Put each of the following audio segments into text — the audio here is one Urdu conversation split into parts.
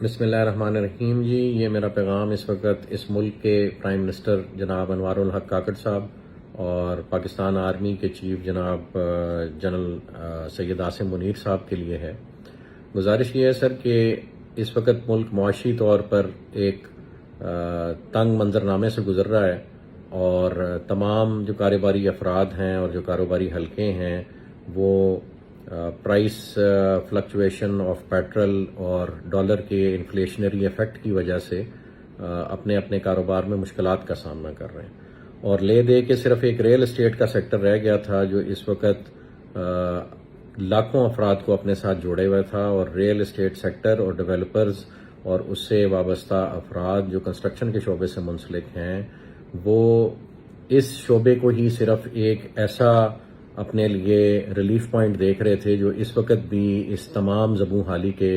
بسم اللہ الرحمن الرحیم جی، یہ میرا پیغام اس وقت اس ملک کے پرائم منسٹر جناب انوار الحق کاکڑ صاحب اور پاکستان آرمی کے چیف جناب جنرل سید عاصم منیر صاحب کے لیے ہے۔ گزارش یہ ہے سر کہ اس وقت ملک معاشی طور پر ایک تنگ منظرنامے سے گزر رہا ہے، اور تمام جو کاروباری افراد ہیں اور جو کاروباری حلقے ہیں وہ پرائس فلکچویشن آف پیٹرول اور ڈالر کے انفلیشنری ایفیکٹ کی وجہ سے اپنے اپنے کاروبار میں مشکلات کا سامنا کر رہے ہیں، اور لے دے کے صرف ایک ریل اسٹیٹ کا سیکٹر رہ گیا تھا جو اس وقت لاکھوں افراد کو اپنے ساتھ جوڑے ہوئے تھا، اور ریل اسٹیٹ سیکٹر اور ڈیولپرز اور اس سے وابستہ افراد جو کنسٹرکشن کے شعبے سے منسلک ہیں وہ اس شعبے کو ہی صرف ایک ایسا اپنے لیے ریلیف پوائنٹ دیکھ رہے تھے جو اس وقت بھی اس تمام زبوں حالی کے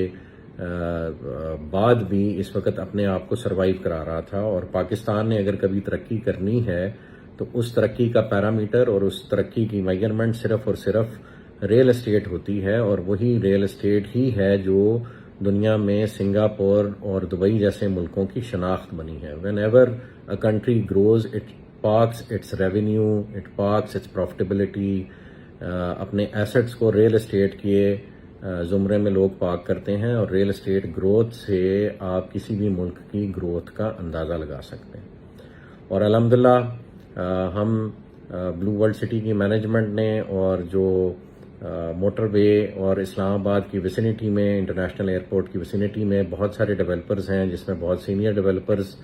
بعد بھی اس وقت اپنے آپ کو سروائیو کرا رہا تھا۔ اور پاکستان نے اگر کبھی ترقی کرنی ہے تو اس ترقی کا پیرامیٹر اور اس ترقی کی میجرمنٹ صرف اور صرف ریل اسٹیٹ ہوتی ہے، اور وہی ریل اسٹیٹ ہی ہے جو دنیا میں سنگاپور اور دبئی جیسے ملکوں کی شناخت بنی ہے۔ When ever a country grows it parks its revenue, it parks its profitability، اپنے ایسٹس کو ریل اسٹیٹ کے زمرے میں لوگ پارک کرتے ہیں، اور ریل اسٹیٹ گروتھ سے آپ کسی بھی ملک کی گروتھ کا اندازہ لگا سکتے ہیں۔ اور الحمدللہ ہم بلو ورلڈ سٹی کی مینجمنٹ نے اور جو موٹر وے اور اسلام آباد کی ویسینٹی میں انٹرنیشنل ایئرپورٹ کی ویسینٹی میں بہت سارے ڈیولپرز ہیں، جس میں بہت سینئر ڈیولپرز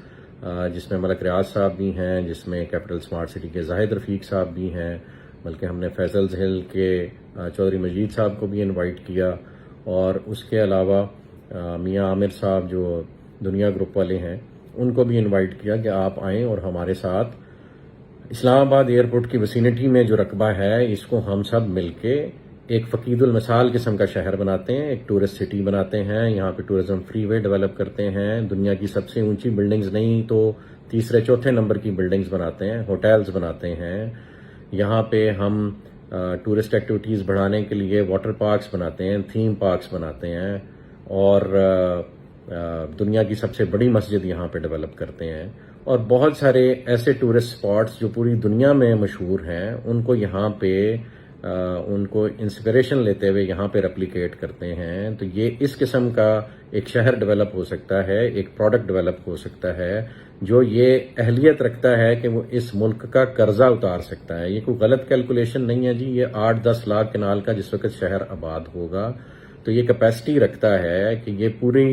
جس میں ملک ریاض صاحب بھی ہیں، جس میں کیپٹل سمارٹ سٹی کے زاہد رفیق صاحب بھی ہیں، بلکہ ہم نے فیصلز ہل کے چودھری مجید صاحب کو بھی انوائٹ کیا، اور اس کے علاوہ میاں عامر صاحب جو دنیا گروپ والے ہیں ان کو بھی انوائٹ کیا کہ آپ آئیں اور ہمارے ساتھ اسلام آباد ایئرپورٹ کی ویسینٹی میں جو رقبہ ہے اس کو ہم سب مل کے ایک فقید المثال قسم کا شہر بناتے ہیں، ایک ٹورسٹ سٹی بناتے ہیں، یہاں پہ ٹورزم فری وے ڈیولپ کرتے ہیں، دنیا کی سب سے اونچی بلڈنگز نہیں تو تیسرے چوتھے نمبر کی بلڈنگز بناتے ہیں، ہوٹلز بناتے ہیں، یہاں پہ ہم ٹورسٹ ایکٹیویٹیز بڑھانے کے لیے واٹر پارکس بناتے ہیں، تھیم پارکس بناتے ہیں، اور دنیا کی سب سے بڑی مسجد یہاں پہ ڈیولپ کرتے ہیں، اور بہت سارے ایسے ٹورسٹ اسپاٹس جو پوری دنیا میں مشہور ہیں ان کو یہاں پہ ان کو انسپریشن لیتے ہوئے یہاں پہ ریپلیکیٹ کرتے ہیں۔ تو یہ اس قسم کا ایک شہر ڈیولپ ہو سکتا ہے، ایک پروڈکٹ ڈیولپ ہو سکتا ہے جو یہ اہلیت رکھتا ہے کہ وہ اس ملک کا قرضہ اتار سکتا ہے۔ یہ کوئی غلط کیلکولیشن نہیں ہے جی، یہ 8-10 لاکھ کنال کا جس وقت شہر آباد ہوگا تو یہ کیپیسٹی رکھتا ہے کہ یہ پوری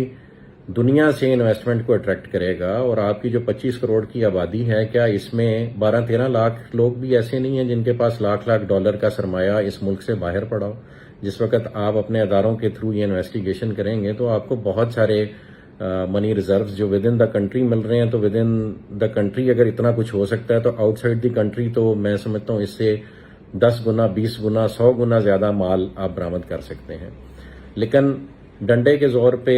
دنیا سے انویسٹمنٹ کو اٹریکٹ کرے گا۔ اور آپ کی جو 25 کروڑ کی آبادی ہے، کیا اس میں 12-13 لاکھ لوگ بھی ایسے نہیں ہیں جن کے پاس لاکھ ڈالر کا سرمایہ اس ملک سے باہر پڑا ہو؟ جس وقت آپ اپنے اداروں کے تھرو یہ انویسٹیگیشن کریں گے تو آپ کو بہت سارے منی ریزروز جو ود ان دا کنٹری مل رہے ہیں، تو ود ان دا کنٹری اگر اتنا کچھ ہو سکتا ہے تو آؤٹ سائڈ دی کنٹری تو میں سمجھتا ہوں اس سے 10 گنا 20 گنا 100 گنا زیادہ مال آپ برآمد کر سکتے ہیں۔ لیکن ڈنڈے کے زور پہ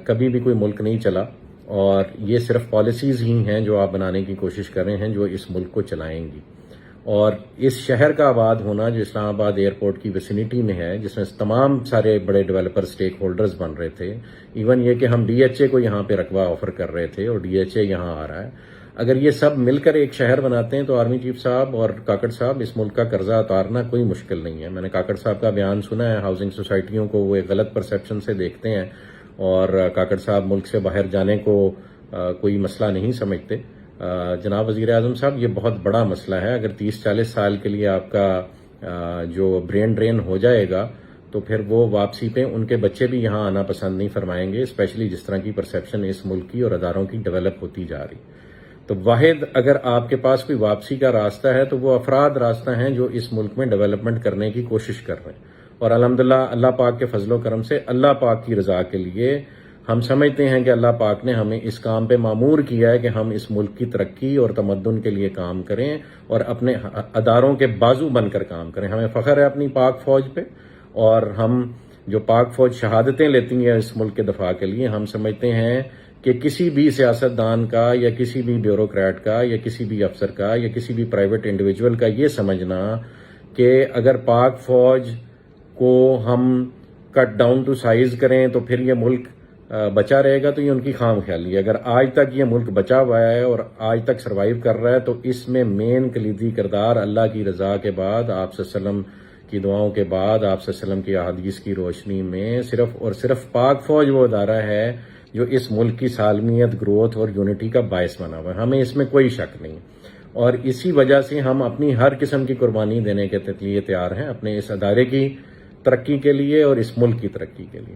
کبھی بھی کوئی ملک نہیں چلا، اور یہ صرف پالیسیز ہی ہیں جو آپ بنانے کی کوشش کر رہے ہیں جو اس ملک کو چلائیں گی۔ اور اس شہر کا آباد ہونا جو اسلام آباد ایئرپورٹ کی ویسینٹی میں ہے، جس میں تمام سارے بڑے ڈیولپر سٹیک ہولڈرز بن رہے تھے، ایون یہ کہ ہم ڈی ایچ اے کو یہاں پہ رقبہ آفر کر رہے تھے اور ڈی ایچ اے یہاں آ رہا ہے، اگر یہ سب مل کر ایک شہر بناتے ہیں تو آرمی چیف صاحب اور کاکڑ صاحب اس ملک کا قرضہ اتارنا کوئی مشکل نہیں ہے۔ میں نے کاکڑ صاحب کا بیان سنا ہے، ہاؤسنگ سوسائٹیوں کو وہ ایک غلط پرسیپشن سے دیکھتے ہیں، اور کاکڑ صاحب ملک سے باہر جانے کو کوئی مسئلہ نہیں سمجھتے۔ جناب وزیر اعظم صاحب، یہ بہت بڑا مسئلہ ہے۔ اگر 30-40 سال کے لیے آپ کا جو برین ڈرین ہو جائے گا تو پھر وہ واپسی پہ ان کے بچے بھی یہاں آنا پسند نہیں فرمائیں گے، اسپیشلی جس طرح کی پرسیپشن اس ملک کی اور اداروں کی ڈیولپ ہوتی جا رہی۔ تو واحد اگر آپ کے پاس کوئی واپسی کا راستہ ہے تو وہ افراد راستہ ہیں جو اس ملک میں ڈیولپمنٹ کرنے کی کوشش کر رہے ہیں، اور الحمدللہ اللہ پاک کے فضل و کرم سے اللہ پاک کی رضا کے لیے ہم سمجھتے ہیں کہ اللہ پاک نے ہمیں اس کام پہ مامور کیا ہے کہ ہم اس ملک کی ترقی اور تمدن کے لیے کام کریں اور اپنے اداروں کے بازو بن کر کام کریں۔ ہمیں فخر ہے اپنی پاک فوج پہ، اور ہم جو پاک فوج شہادتیں لیتی ہیں اس ملک کے دفاع کے لیے، ہم سمجھتے ہیں کہ کسی بھی سیاستدان کا یا کسی بھی بیوروکریٹ کا یا کسی بھی افسر کا یا کسی بھی پرائیویٹ انڈیویجول کا یہ سمجھنا کہ اگر پاک فوج کو ہم کٹ ڈاؤن ٹو سائز کریں تو پھر یہ ملک بچا رہے گا تو یہ ان کی خام خیالی ہے. اگر آج تک یہ ملک بچا ہوا ہے اور آج تک سروائیو کر رہا ہے تو اس میں مین کلیدی کردار اللہ کی رضا کے بعد، آپ صلی اللہ علیہ وسلم کی دعاؤں کے بعد، آپ صلی اللہ علیہ وسلم کی احادیث کی روشنی میں صرف اور صرف پاک فوج وہ ادارہ ہے جو اس ملک کی سالمیت، گروتھ اور یونٹی کا باعث بنا ہوا ہے. ہمیں اس میں کوئی شک نہیں، اور اسی وجہ سے ہم اپنی ہر قسم کی قربانی دینے کے لیے تیار ہیں اپنے اس ادارے کی ترقی کے لیے اور اس ملک کی ترقی کے لیے.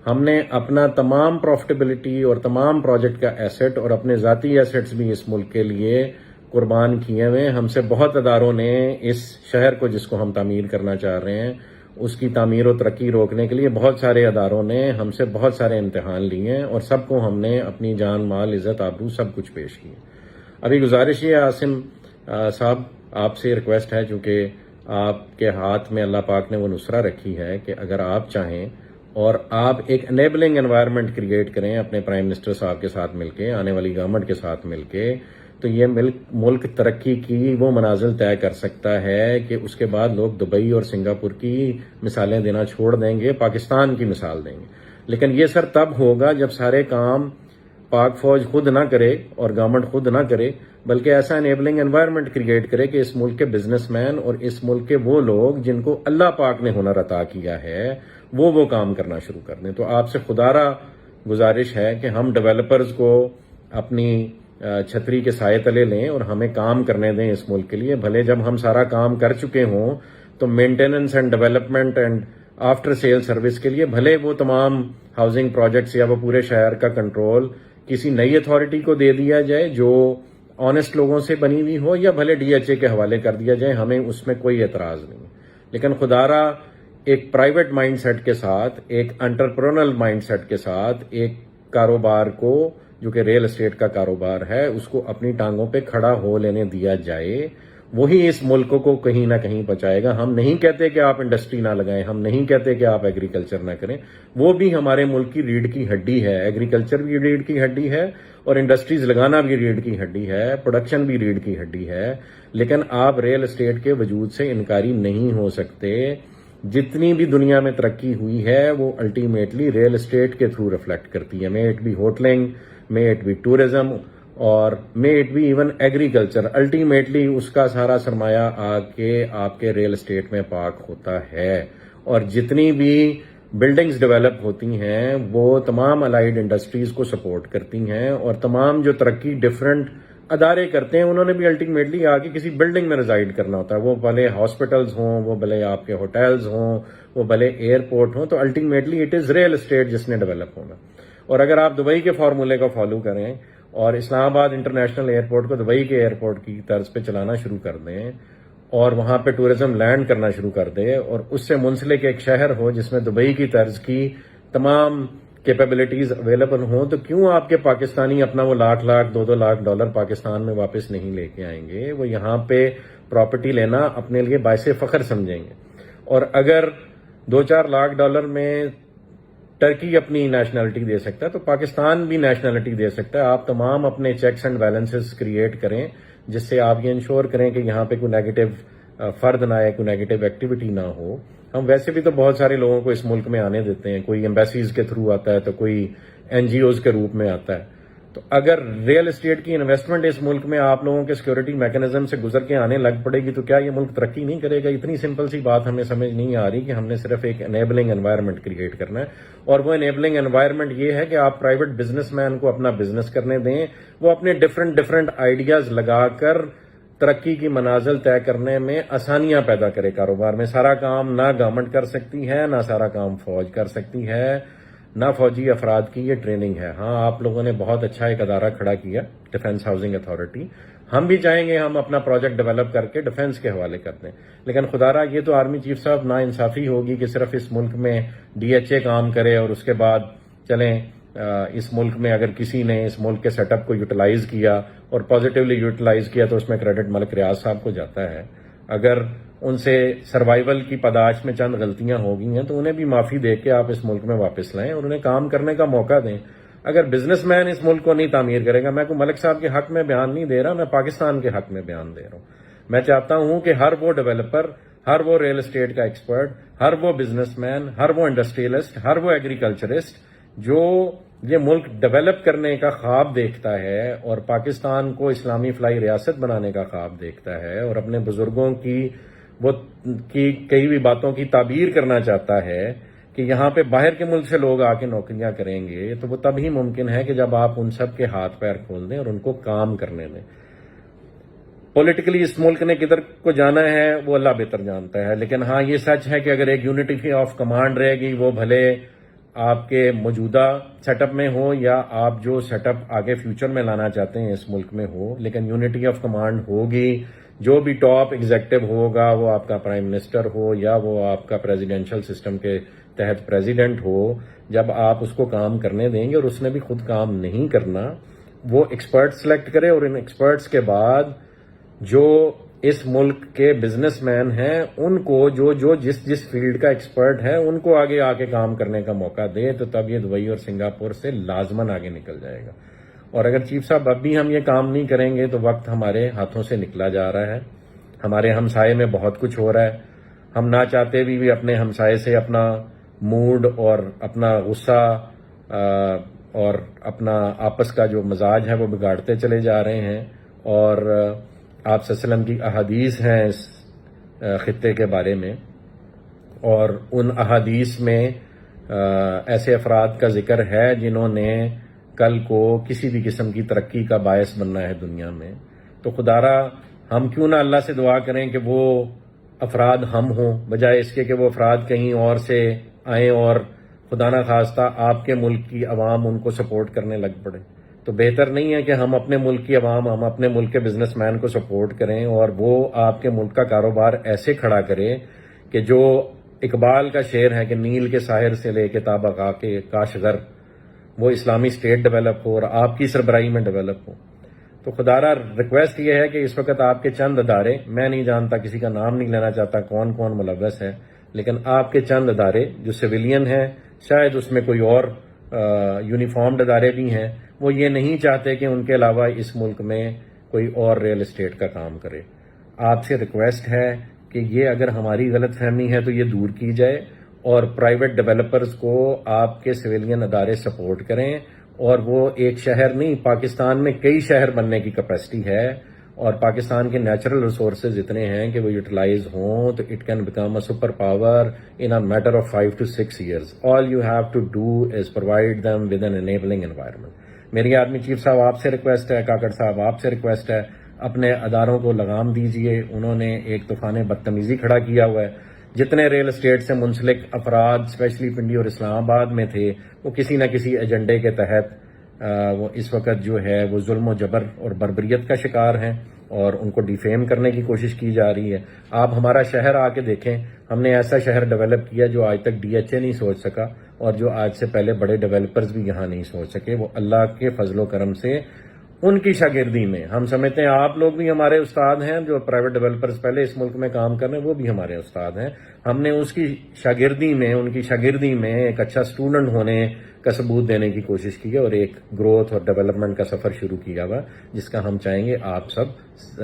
ہم نے اپنا تمام پروفٹیبلٹی اور تمام پروجیکٹ کا ایسٹ اور اپنے ذاتی ایسٹس بھی اس ملک کے لیے قربان کیے ہوئے. ہم سے بہت اداروں نے اس شہر کو، جس کو ہم تعمیر کرنا چاہ رہے ہیں، اس کی تعمیر و ترقی روکنے کے لیے بہت سارے اداروں نے ہم سے بہت سارے امتحان لیے ہیں، اور سب کو ہم نے اپنی جان، مال، عزت، آبرو سب کچھ پیش کیے. ابھی گزارش یہ عاصم صاحب، آپ سے ریکویسٹ ہے، چونکہ آپ کے ہاتھ میں اللہ پاک نے وہ نصرہ رکھی ہے کہ اگر آپ چاہیں اور آپ ایک انیبلنگ انوائرمنٹ کریٹ کریں اپنے پرائم منسٹر صاحب کے ساتھ مل کے، آنے والی گورنمنٹ کے ساتھ مل کے، تو یہ ملک ترقی کی وہ منازل طے کر سکتا ہے کہ اس کے بعد لوگ دبئی اور سنگاپور کی مثالیں دینا چھوڑ دیں گے، پاکستان کی مثال دیں گے. لیکن یہ سر تب ہوگا جب سارے کام پاک فوج خود نہ کرے اور گورنمنٹ خود نہ کرے، بلکہ ایسا انیبلنگ انوائرمنٹ کریٹ کرے کہ اس ملک کے بزنس مین اور اس ملک کے وہ لوگ جن کو اللہ پاک نے ہنر عطا کیا ہے وہ کام کرنا شروع کر دیں. تو آپ سے خدارہ گزارش ہے کہ ہم ڈیولپرز کو اپنی چھتری کے سائے تلے لیں اور ہمیں کام کرنے دیں اس ملک کے لیے. بھلے جب ہم سارا کام کر چکے ہوں تو maintenance and development and after sale service کے لیے بھلے وہ تمام ہاؤسنگ پروجیکٹس یا وہ پورے شہر کا کنٹرول کسی نئی اتھارٹی کو دے دیا جائے جو آنےسٹ لوگوں سے بنی ہوئی ہو، یا بھلے ڈی ایچ اے کے حوالے کر دیا جائے، ہمیں اس میں کوئی اعتراض نہیں. لیکن خدارہ ایک پرائیویٹ مائنڈ سیٹ کے ساتھ، ایک انٹرپرونل مائنڈ سیٹ کے ساتھ، ایک کاروبار کو جو کہ ریل اسٹیٹ کا کاروبار ہے اس کو اپنی ٹانگوں پہ کھڑا ہو لینے دیا جائے. وہی اس ملک کو کہیں نہ کہیں بچائے گا. ہم نہیں کہتے کہ آپ انڈسٹری نہ لگائیں، ہم نہیں کہتے کہ آپ ایگریکلچر نہ کریں، وہ بھی ہمارے ملک کی ریڑھ کی ہڈی ہے. ایگریکلچر بھی ریڑھ کی ہڈی ہے اور انڈسٹریز لگانا بھی ریڑھ کی ہڈی ہے، پروڈکشن بھی ریڑھ کی ہڈی ہے. لیکن آپ ریل اسٹیٹ کے وجود سے انکاری نہیں ہو سکتے. جتنی بھی دنیا میں ترقی ہوئی ہے وہ الٹیمیٹلی ریل اسٹیٹ کے تھرو ریفلیکٹ کرتی ہے. May it be hotelling, may it be tourism, اور may it be even agriculture. Ultimately اس کا سارا سرمایہ آ کے آپ کے ریل اسٹیٹ میں پارک ہوتا ہے. اور جتنی بھی بلڈنگز ڈیولپ ہوتی ہیں وہ تمام الائیڈ انڈسٹریز کو سپورٹ کرتی ہیں، اور تمام جو ترقی ڈفرینٹ ادارے کرتے ہیں انہوں نے بھی الٹیمیٹلی آ کے کسی بلڈنگ میں ریزائڈ کرنا ہوتا ہے. وہ بھلے ہاسپٹلز ہوں، وہ بھلے آپ کے ہوٹلز ہوں، وہ بھلے ایئرپورٹ ہوں، تو ultimately it is real estate جس نے ڈیولپ ہونا. اور اگر آپ دبئی کے فارمولے کو فالو کریں اور اسلام آباد انٹرنیشنل ایئرپورٹ کو دبئی کے ایئرپورٹ کی طرز پہ چلانا شروع کر دیں اور وہاں پہ ٹورزم لینڈ کرنا شروع کر دیں، اور اس سے منسلک ایک شہر ہو جس میں دبئی کی طرز کی تمام کیپیبلٹیز اویلیبل ہوں، تو کیوں آپ کے پاکستانی اپنا وہ لاکھ $2 لاکھ پاکستان میں واپس نہیں لے کے آئیں گے؟ وہ یہاں پہ پراپرٹی لینا اپنے لیے باعث فخر سمجھیں گے. اور اگر $2-4 لاکھ میں ٹرکی اپنی نیشنلٹی دے سکتا ہے تو پاکستان بھی نیشنلٹی دے سکتا ہے. آپ تمام اپنے چیکس اینڈ بیلنسز کریٹ کریں جس سے آپ یہ انشور کریں کہ یہاں پہ کوئی نیگیٹو فرد نہ آئے، کوئی نیگیٹو ایکٹیویٹی نہ ہو. ہم ویسے بھی تو بہت سارے لوگوں کو اس ملک میں آنے دیتے ہیں، کوئی ایمبیسیز کے تھرو آتا ہے تو کوئی این جی اوز کے روپ میں آتا ہے. تو اگر ریل اسٹیٹ کی انویسٹمنٹ اس ملک میں آپ لوگوں کے سیکورٹی میکانزم سے گزر کے آنے لگ پڑے گی تو کیا یہ ملک ترقی نہیں کرے گا؟ اتنی سمپل سی بات ہمیں سمجھ نہیں آ رہی کہ ہم نے صرف ایک انیبلنگ انوائرمنٹ کریٹ کرنا ہے. اور وہ انیبلنگ انوائرمنٹ یہ ہے کہ آپ پرائیویٹ بزنس مین کو اپنا بزنس کرنے دیں، وہ اپنے ڈفرنٹ آئیڈیاز لگا کر ترقی کی منازل طے کرنے میں آسانیاں پیدا کرے کاروبار میں. سارا کام نہ گورنمنٹ کر سکتی ہے، نہ سارا کام فوج کر سکتی ہے، نہ فوجی افراد کی یہ ٹریننگ ہے. ہاں آپ لوگوں نے بہت اچھا ایک ادارہ کھڑا کیا، ڈیفنس ہاؤسنگ اتھارٹی. ہم بھی چاہیں گے ہم اپنا پروجیکٹ ڈیولپ کر کے ڈیفنس کے حوالے کر دیں، لیکن خدارہ یہ تو آرمی چیف صاحب نا انصافی ہوگی کہ صرف اس ملک میں ڈی ایچ اے کام کرے اور اس کے بعد چلیں اس ملک میں اگر کسی نے اس ملک کے سیٹ اپ کو یوٹیلائز کیا اور پازیٹیولی یوٹیلائز کیا تو اس میں کریڈٹ ملک ریاض صاحب کو جاتا ہے. اگر ان سے سروائیول کی پاداش میں چند غلطیاں ہو گئی ہیں تو انہیں بھی معافی دے کے آپ اس ملک میں واپس لائیں اور انہیں کام کرنے کا موقع دیں. اگر بزنس مین اس ملک کو نہیں تعمیر کرے گا، میں کوئی ملک صاحب کے حق میں بیان نہیں دے رہا، میں پاکستان کے حق میں بیان دے رہا ہوں. میں چاہتا ہوں کہ ہر وہ ڈیولپر، ہر وہ ریل اسٹیٹ کا ایکسپرٹ، ہر وہ بزنس مین، ہر وہ انڈسٹریلسٹ، ہر وہ ایگریکلچرسٹ جو یہ ملک ڈیولپ کرنے کا خواب دیکھتا ہے اور پاکستان کو اسلامی فلاحی ریاست بنانے کا خواب دیکھتا ہے اور اپنے بزرگوں کی کئی بھی باتوں کی تعبیر کرنا چاہتا ہے کہ یہاں پہ باہر کے ملک سے لوگ آ کے نوکریاں کریں گے، تو وہ تب ہی ممکن ہے کہ جب آپ ان سب کے ہاتھ پیر کھول دیں اور ان کو کام کرنے دیں۔ پولیٹیکلی اس ملک نے کدھر کو جانا ہے وہ اللہ بہتر جانتا ہے، لیکن ہاں یہ سچ ہے کہ اگر ایک یونٹی آف کمانڈ رہے گی، وہ بھلے آپ کے موجودہ سیٹ اپ میں ہو یا آپ جو سیٹ اپ آگے فیوچر میں لانا چاہتے ہیں اس ملک میں ہو، لیکن یونٹی آف کمانڈ ہوگی۔ جو بھی ٹاپ ایگزیکٹو ہوگا، وہ آپ کا پرائم منسٹر ہو یا وہ آپ کا پریزیڈینشل سسٹم کے تحت پریزیڈنٹ ہو، جب آپ اس کو کام کرنے دیں گے اور اس نے بھی خود کام نہیں کرنا، وہ ایکسپرٹ سلیکٹ کرے اور ان ایکسپرٹس کے بعد جو اس ملک کے بزنس مین ہیں ان کو جو جس فیلڈ کا ایکسپرٹ ہے ان کو آگے آ کے کام کرنے کا موقع دے، تو تب یہ دبئی اور سنگاپور سے لازماً آگے نکل جائے گا۔ اور اگر چیف صاحب اب بھی ہم یہ کام نہیں کریں گے تو وقت ہمارے ہاتھوں سے نکلا جا رہا ہے۔ ہمارے ہمسائے میں بہت کچھ ہو رہا ہے، ہم نہ چاہتے بھی اپنے ہمسائے سے اپنا موڈ اور اپنا غصہ اور اپنا آپس کا جو مزاج ہے وہ بگاڑتے چلے جا رہے ہیں، اور آپ صلی اللہ علیہ وسلم کی احادیث ہیں اس خطے کے بارے میں، اور ان احادیث میں ایسے افراد کا ذکر ہے جنہوں نے کل کو کسی بھی قسم کی ترقی کا باعث بننا ہے دنیا میں۔ تو خدارا ہم کیوں نہ اللہ سے دعا کریں کہ وہ افراد ہم ہوں، بجائے اس کے کہ وہ افراد کہیں اور سے آئیں اور خدا نہ خواستہ آپ کے ملک کی عوام ان کو سپورٹ کرنے لگ پڑے۔ تو بہتر نہیں ہے کہ ہم اپنے ملک کی عوام، ہم اپنے ملک کے بزنس مین کو سپورٹ کریں اور وہ آپ کے ملک کا کاروبار ایسے کھڑا کرے کہ جو اقبال کا شعر ہے کہ نیل کے ساحر سے لے کے تابقا کے کاشغر، وہ اسلامی اسٹیٹ ڈیولپ ہو اور آپ کی سربراہی میں ڈیولپ ہو۔ تو خدارا ریکویسٹ یہ ہے کہ اس وقت آپ کے چند ادارے، میں نہیں جانتا، کسی کا نام نہیں لینا چاہتا کون کون ملوث ہے، لیکن آپ کے چند ادارے جو سویلین ہیں، شاید اس میں کوئی اور یونیفارمڈ ادارے بھی ہیں، وہ یہ نہیں چاہتے کہ ان کے علاوہ اس ملک میں کوئی اور ریل اسٹیٹ کا کام کرے۔ آپ سے ریکویسٹ ہے کہ یہ اگر ہماری غلط فہمی ہے تو یہ دور کی جائے، اور پرائیویٹ ڈیولپرز کو آپ کے سویلین ادارے سپورٹ کریں، اور وہ ایک شہر نہیں، پاکستان میں کئی شہر بننے کی کیپیسٹی ہے، اور پاکستان کے نیچرل ریسورسز اتنے ہیں کہ وہ یوٹیلائز ہوں تو it can become a super power in a matter of 5 to 6 years. All you have to do is provide them with an enabling environment. میری آرمی چیف صاحب آپ سے ریکویسٹ ہے، کاکڑ صاحب آپ سے ریکویسٹ ہے، اپنے اداروں کو لگام دیجئے۔ انہوں نے ایک طوفان بدتمیزی کھڑا کیا ہوا ہے۔ جتنے ریل اسٹیٹ سے منسلک افراد اسپیشلی پنڈی اور اسلام آباد میں تھے، وہ کسی نہ کسی ایجنڈے کے تحت وہ اس وقت جو ہے وہ ظلم و جبر اور بربریت کا شکار ہیں، اور ان کو ڈیفیم کرنے کی کوشش کی جا رہی ہے۔ آپ ہمارا شہر آ کے دیکھیں، ہم نے ایسا شہر ڈیولپ کیا جو آج تک DHA نہیں سوچ سکا، اور جو آج سے پہلے بڑے ڈیولپرز بھی یہاں نہیں سوچ سکے۔ وہ اللہ کے فضل و کرم سے ان کی شاگردی میں، ہم سمجھتے ہیں آپ لوگ بھی ہمارے استاد ہیں، جو پرائیویٹ ڈیولپرز پہلے اس ملک میں کام کر رہے ہیں وہ بھی ہمارے استاد ہیں۔ ہم نے اس کی شاگردی میں، ان کی شاگردی میں ایک اچھا اسٹوڈنٹ ہونے کا ثبوت دینے کی کوشش کی ہے، اور ایک گروتھ اور ڈیولپمنٹ کا سفر شروع کیا ہوا جس کا ہم چاہیں گے آپ سب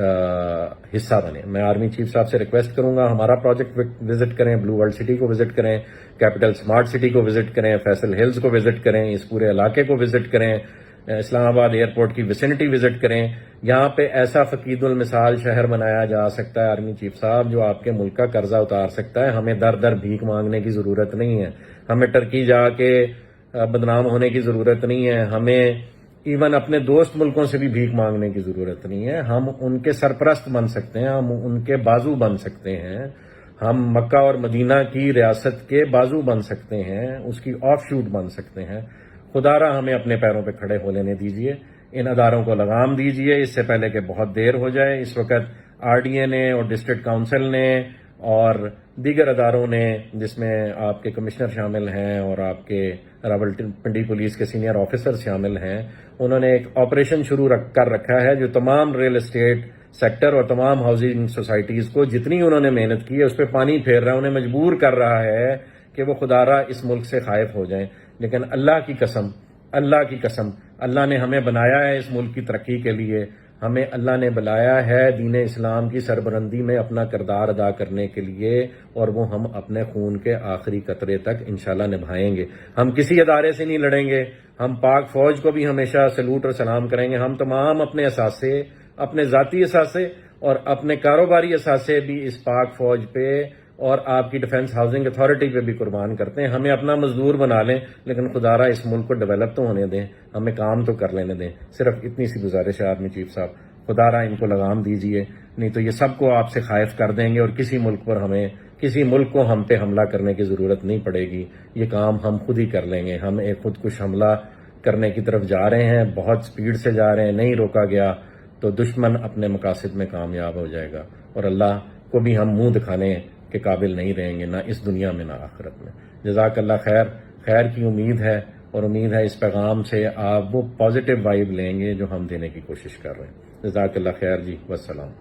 حصہ بنیں۔ میں آرمی چیف صاحب سے ریکویسٹ کروں گا ہمارا پروجیکٹ وزٹ کریں، بلو ورلڈ سٹی کو وزٹ کریں، کیپٹل اسمارٹ سٹی کو وزٹ کریں، فیصل ہلز کو وزٹ کریں، اس پورے علاقے کو وزٹ کریں، اسلام آباد ایئرپورٹ کی ویسینٹی وزٹ کریں۔ یہاں پہ ایسا فقید المثال شہر بنایا جا سکتا ہے آرمی چیف صاحب جو آپ کے ملک کا قرضہ اتار سکتا ہے۔ ہمیں در در بھیک مانگنے کی ضرورت نہیں ہے، ہمیں ٹرکی جا کے بدنام ہونے کی ضرورت نہیں ہے، ہمیں ایون اپنے دوست ملکوں سے بھی بھیک مانگنے کی ضرورت نہیں ہے۔ ہم ان کے سرپرست بن سکتے ہیں، ہم ان کے بازو بن سکتے ہیں، ہم مکہ اور مدینہ کی ریاست کے بازو بن سکتے ہیں، اس کی آف شوٹ بن سکتے ہیں۔ خدارا ہمیں اپنے پیروں پہ کھڑے ہو لینے دیجئے، ان اداروں کو لگام دیجئے اس سے پہلے کہ بہت دیر ہو جائے۔ اس وقت RDA نے اور ڈسٹرکٹ کاؤنسل نے اور دیگر اداروں نے، جس میں آپ کے کمشنر شامل ہیں اور آپ کے راولپنڈی پولیس کے سینئر آفیسر شامل ہیں، انہوں نے ایک آپریشن شروع کر رکھا ہے جو تمام ریل اسٹیٹ سیکٹر اور تمام ہاؤسنگ سوسائٹیز کو جتنی انہوں نے محنت کی ہے اس پہ پانی پھیر رہا ہے، انہیں مجبور کر رہا ہے کہ وہ خدارا اس ملک سے خائف ہو جائیں۔ لیکن اللہ کی قسم، اللہ نے ہمیں بنایا ہے اس ملک کی ترقی کے لیے، ہمیں اللہ نے بلایا ہے دین اسلام کی سربلندی میں اپنا کردار ادا کرنے کے لیے، اور وہ ہم اپنے خون کے آخری قطرے تک انشاءاللہ نبھائیں گے۔ ہم کسی ادارے سے نہیں لڑیں گے، ہم پاک فوج کو بھی ہمیشہ سلوٹ اور سلام کریں گے۔ ہم تمام اپنے اثاثے، اپنے ذاتی اثاثے اور اپنے کاروباری اثاثے بھی اس پاک فوج پہ اور آپ کی ڈیفنس ہاؤسنگ اتھارٹی پہ بھی قربان کرتے ہیں۔ ہمیں اپنا مزدور بنا لیں، لیکن خدا را اس ملک کو ڈیولپ تو ہونے دیں، ہمیں کام تو کر لینے دیں۔ صرف اتنی سی گزارش ہے آرمی چیف صاحب، خدا را ان کو لگام دیجئے، نہیں تو یہ سب کو آپ سے خائف کر دیں گے اور کسی ملک کو ہم پہ حملہ کرنے کی ضرورت نہیں پڑے گی۔ یہ کام ہم خود ہی کر لیں گے۔ ہم ایک خودکش حملہ کرنے کی طرف جا رہے ہیں، بہت سپیڈ سے جا رہے ہیں، نہیں روکا گیا تو دشمن اپنے مقاصد میں کامیاب ہو جائے گا، اور اللہ کو بھی ہم منہ دکھانے کے قابل نہیں رہیں گے، نہ اس دنیا میں نہ آخرت میں۔ جزاک اللہ خیر۔ خیر کی امید ہے، اور امید ہے اس پیغام سے آپ وہ پازیٹیو وائب لیں گے جو ہم دینے کی کوشش کر رہے ہیں۔ جزاک اللہ خیر جی، والسلام۔